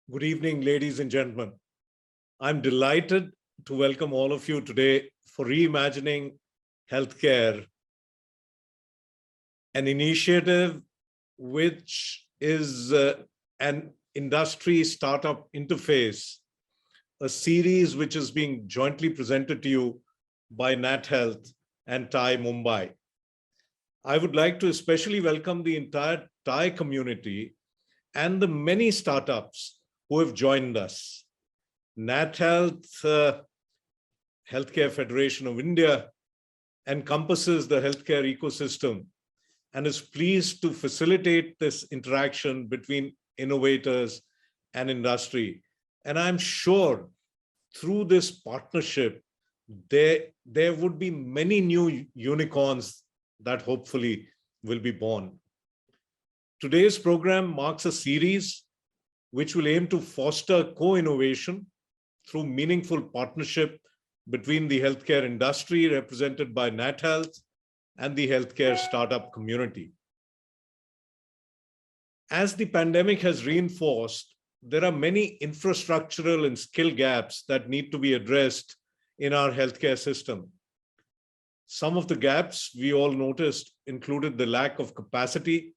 Good evening, ladies and gentlemen. I'm delighted to welcome all of you today for Reimagining Healthcare, an initiative which is an industry startup interface, a series which is being jointly presented to you by NATHEALTH and TAI Mumbai. I would like to especially welcome the entire TAI community and the many startups who have joined us. NATHEALTH, Healthcare Federation of India, encompasses the healthcare ecosystem and is pleased to facilitate this interaction between innovators and industry. And I'm sure through this partnership, there would be many new unicorns that hopefully will be born. Today's program marks a series which will aim to foster co-innovation through meaningful partnership between the healthcare industry represented by NATHEALTH and the healthcare startup community. As the pandemic has reinforced, there are many infrastructural and skill gaps that need to be addressed in our healthcare system. Some of the gaps we all noticed included the lack of capacity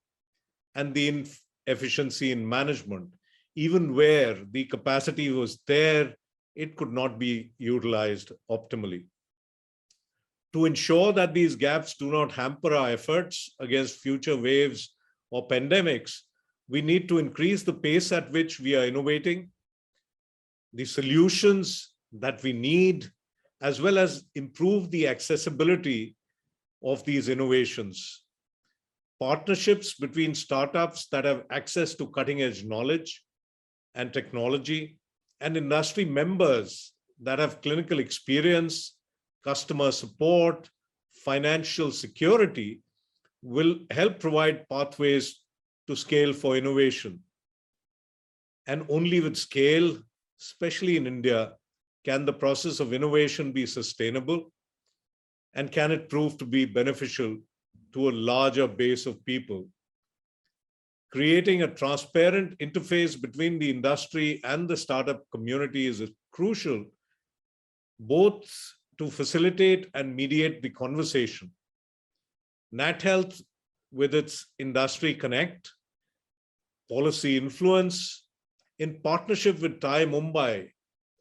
and the inefficiency in management. Even where the capacity was there, it could not be utilized optimally. To ensure that these gaps do not hamper our efforts against future waves or pandemics, we need to increase the pace at which we are innovating, the solutions that we need, as well as improve the accessibility of these innovations. Partnerships between startups that have access to cutting-edge knowledge and technology, and industry members that have clinical experience, customer support, financial security will help provide pathways to scale for innovation. And only with scale, especially in India, can the process of innovation be sustainable, and can it prove to be beneficial to a larger base of people. Creating a transparent interface between the industry and the startup community is crucial, both to facilitate and mediate the conversation. NATHEALTH, with its Industry Connect, policy influence, in partnership with TAI Mumbai,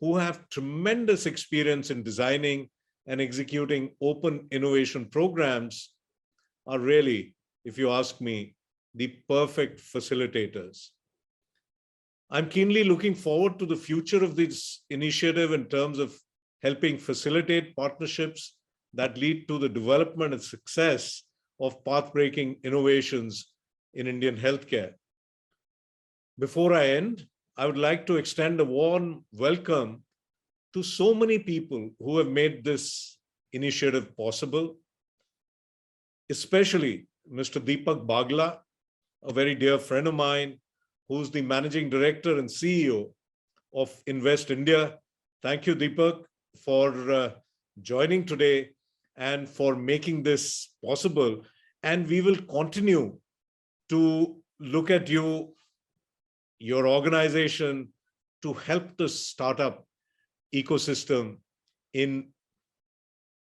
who have tremendous experience in designing and executing open innovation programs, are really, if you ask me, the perfect facilitators. I'm keenly looking forward to the future of this initiative in terms of helping facilitate partnerships that lead to the development and success of path-breaking innovations in Indian healthcare. Before I end, I would like to extend a warm welcome to so many people who have made this initiative possible, especially Mr. Deepak Bagla, a very dear friend of mine, who's the Managing Director and CEO of Invest India. Thank you, Deepak, for joining today and for making this possible. And we will continue to look at you, your organization, to help the startup ecosystem in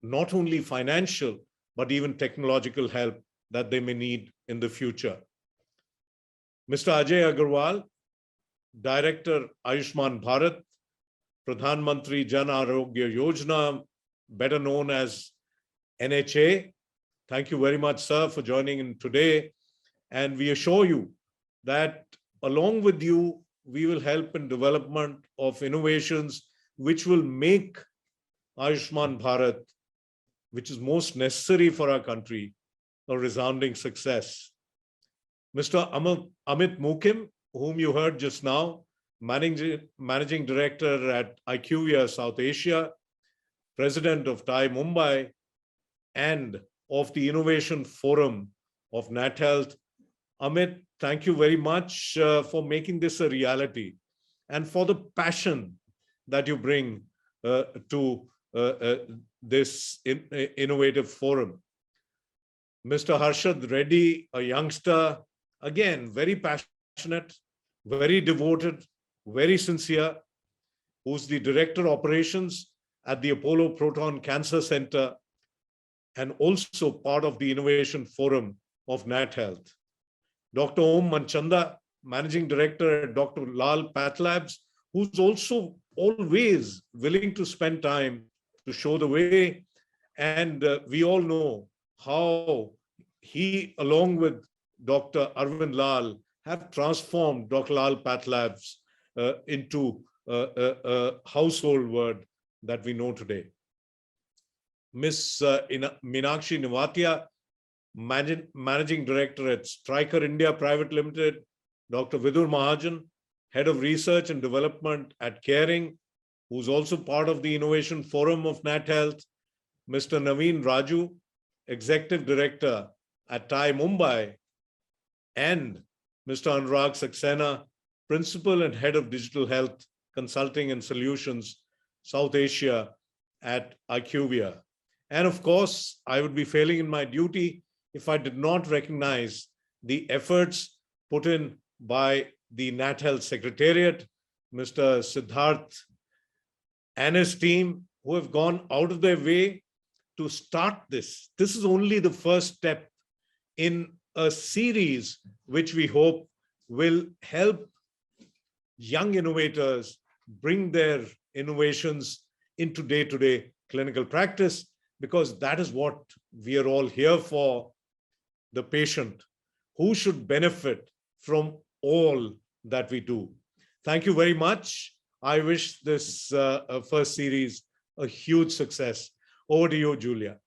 not only financial, but even technological help that they may need in the future. Mr. Ajay Agarwal, Director, Ayushman Bharat, Pradhan Mantri Jan Arogya Yojana, better known as NHA. Thank you very much, sir, for joining in today. And we assure you that along with you, we will help in development of innovations which will make Ayushman Bharat, which is most necessary for our country, a resounding success. Mr. Amit Mukim, whom you heard just now, Managing Director at IQVIA South Asia, President of TAI Mumbai, and of the Innovation Forum of NATHEALTH. Amit, thank you very much for making this a reality and for the passion that you bring to this innovative forum. Mr. Harshad Reddy, a youngster, again, very passionate, very devoted, very sincere, who's the Director Operations at the Apollo Proton Cancer Center, and also part of the Innovation Forum of NATHEALTH. Dr. Om Manchanda, Managing Director at Dr. Lal Path Labs, who's also always willing to spend time to show the way. And we all know how he, along with Dr. Arvind Lal, have transformed Dr. Lal Path Labs into a household word that we know today. Ms. Meenakshi Nivatia, Managing Director at Stryker India Private Limited, Dr. Vidur Mahajan, Head of Research and Development at Caring, who's also part of the Innovation Forum of NATHEALTH, Mr. Naveen Raju, Executive Director at TAI Mumbai, and Mr. Anurag Saxena, Principal and Head of Digital Health Consulting and Solutions, South Asia at IQVIA. And of course, I would be failing in my duty if I did not recognize the efforts put in by the NATHEALTH Secretariat, Mr. Siddharth and his team, who have gone out of their way to start this. This is only the first step in a series which we hope will help young innovators bring their innovations into day-to-day clinical practice, because that is what we are all here for, the patient, who should benefit from all that we do. Thank you very much. I wish this first series a huge success. Over to you, Julia.